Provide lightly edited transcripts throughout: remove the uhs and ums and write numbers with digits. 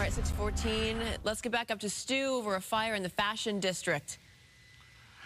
right, 6:14. Let's get back up to Stu over a fire in the Fashion District.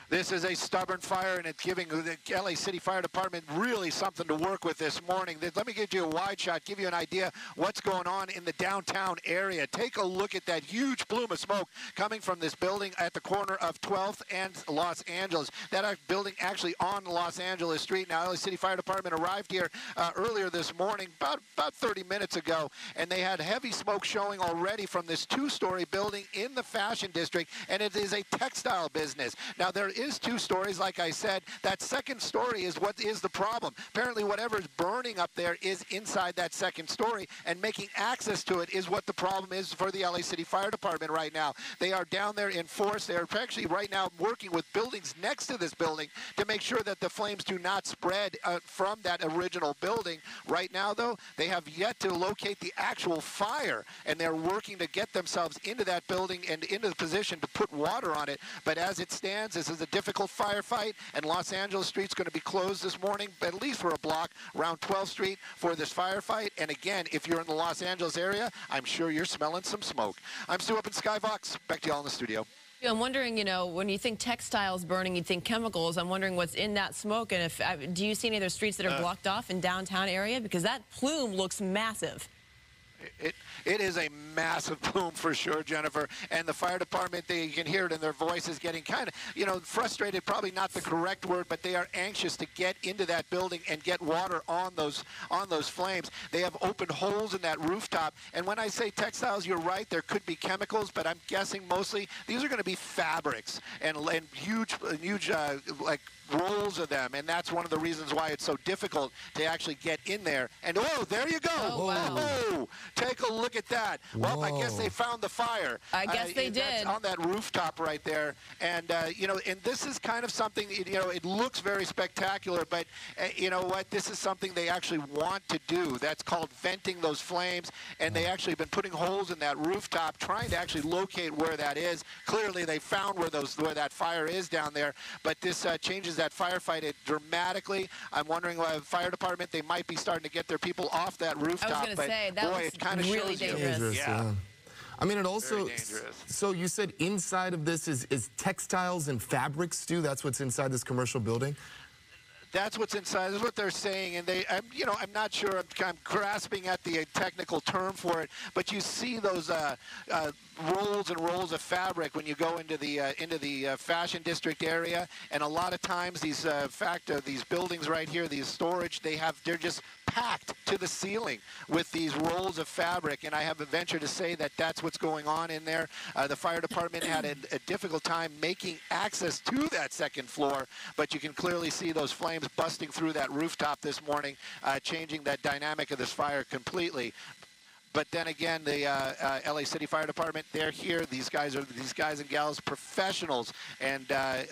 This is a stubborn fire, and it's giving the LA City Fire Department really something to work with this morning. Let me give you a wide shot, give you an idea what's going on in the downtown area. Take a look at that huge plume of smoke coming from this building at the corner of 12th and Los Angeles. That building actually on Los Angeles Street. Now, LA City Fire Department arrived here earlier this morning, about 30 minutes ago, and they had heavy smoke showing already from this two-story building in the Fashion District, and it is a textile business. Now, there is two stories, like I said. That second story is what is the problem. Apparently, whatever is burning up there is inside that second story, and making access to it is what the problem is for the LA City Fire Department right now. They are down there in force. They are actually right now working with buildings next to this building to make sure that the flames do not spread from that original building. Right now, though, they have yet to locate the actual fire, and they're working to get themselves into that building and into the position to put water on it. But as it stands, this is a difficult firefight, and Los Angeles Street's going to be closed this morning, at least for a block, around 12th Street for this firefight. And again, if you're in the Los Angeles area, I'm sure you're smelling some smoke. I'm Stu up in Skybox. Back to y'all in the studio. I'm wondering, you know, when you think textiles burning, you think chemicals. I'm wondering what's in that smoke, and if do you see any other streets that are blocked off in downtown area? Because that plume looks massive. It is a massive plume for sure, Jennifer. And the fire department, you can hear it in their voices, getting kind of, you know, frustrated, probably not the correct word, but they are anxious to get into that building and get water on those flames. They have opened holes in that rooftop. And when I say textiles, you're right, there could be chemicals, but I'm guessing mostly these are going to be fabrics and huge like rolls of them, and that's one of the reasons why it's so difficult to actually get in there. And oh, there you go. Oh, wow. Oh, take a look at that. Well, I guess they found the fire. I guess they did. On that rooftop right there. And, you know, and this is kind of something, you know, it looks very spectacular, but you know what? This is something they actually want to do. That's called venting those flames, and they actually have been putting holes in that rooftop, trying to actually locate where that is. Clearly, they found where that fire is down there, but this changes that firefight dramatically. I'm wondering why the fire department, they might be starting to get their people off that rooftop. I was going to say, that boy, it kind of really dangerous. Yeah. I mean, it also, so you said inside of this is textiles and fabrics, Stu? That's what's inside this commercial building? That's what's inside. That's what they're saying, and you know, I'm not sure. I'm grasping at the technical term for it, but you see those rolls and rolls of fabric when you go into the Fashion District area, and a lot of times these these buildings right here, these storage, they're just packed to the ceiling with these rolls of fabric, and I have a venture to say that that's what's going on in there. The fire department had a difficult time making access to that second floor, but you can clearly see those flames busting through that rooftop this morning, changing that dynamic of this fire completely. But then again, the LA City Fire Department, they're here. These guys and gals, professionals, and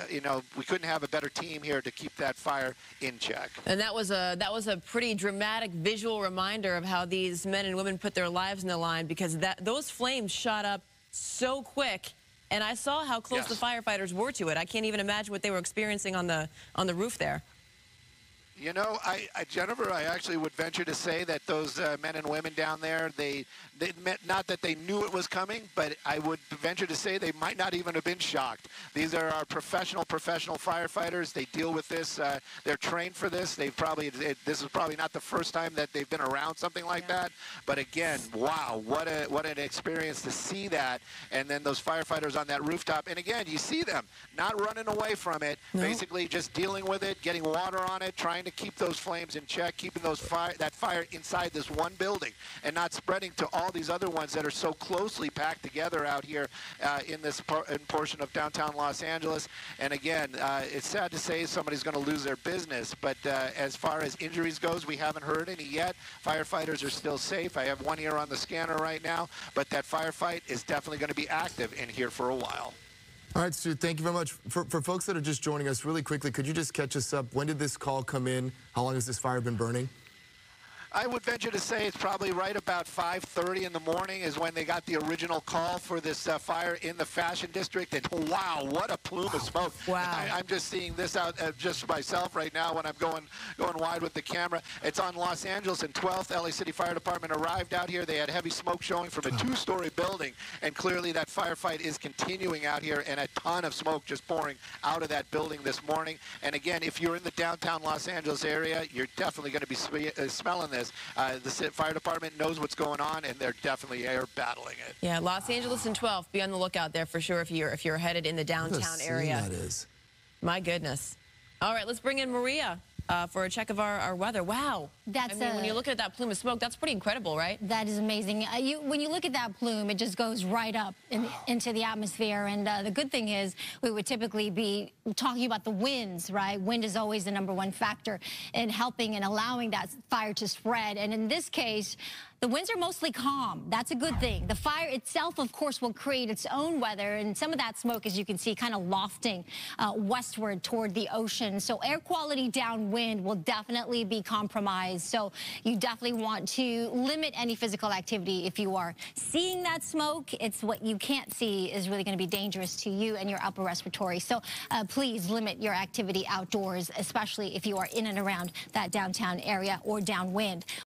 you know, we couldn't have a better team here to keep that fire in check. And that was a pretty dramatic visual reminder of how these men and women put their lives in the line, because those flames shot up so quick. And I saw how close the firefighters were to it. I can't even imagine what they were experiencing on the roof there. You know, Jennifer, I actually would venture to say that those men and women down there, they meant not that they knew it was coming, but I would venture to say they might not even have been shocked. These are our professional firefighters. They deal with this. They're trained for this. This is probably not the first time that they've been around something like that. But again, wow, what an experience to see that. And then those firefighters on that rooftop. And again, you see them not running away from it, basically just dealing with it, getting water on it, trying to keep those flames in check, keeping that fire inside this one building and not spreading to all these other ones that are so closely packed together out here in this portion of downtown Los Angeles. And again, it's sad to say somebody's going to lose their business, but as far as injuries goes, we haven't heard any yet. Firefighters are still safe. I have one here on the scanner right now, but that firefight is definitely going to be active in here for a while. All right, Stu, thank you very much. For folks that are just joining us, really quickly, could you just catch us up? When did this call come in? How long has this fire been burning? I would venture to say it's probably right about 5:30 in the morning is when they got the original call for this fire in the Fashion District. And wow, what a plume of smoke. Wow. I'm just seeing this out just myself right now when I'm going wide with the camera. It's on Los Angeles and 12th. LA City Fire Department arrived out here. They had heavy smoke showing from a 2-story building. And clearly that firefight is continuing out here, and a ton of smoke just pouring out of that building this morning. And again, if you're in the downtown Los Angeles area, you're definitely going to be smelling this. The fire department knows what's going on, and they're definitely air battling it. Yeah, Los Angeles and 12th. Be on the lookout there for sure if you're headed in the downtown area. That is. My goodness. All right, let's bring in Maria for a check of our weather. Wow. I mean, when you look at that plume of smoke, that's pretty incredible, right? That is amazing. When you look at that plume, it just goes right up into the atmosphere. And the good thing is we would typically be talking about the winds, right? Wind is always the #1 factor in helping and allowing that fire to spread. And in this case, the winds are mostly calm. That's a good thing. The fire itself, of course, will create its own weather. And some of that smoke, as you can see, kind of lofting westward toward the ocean. So air quality downwind will definitely be compromised. So you definitely want to limit any physical activity. If you are seeing that smoke, it's what you can't see is really going to be dangerous to you and your upper respiratory. So please limit your activity outdoors, especially if you are in and around that downtown area or downwind.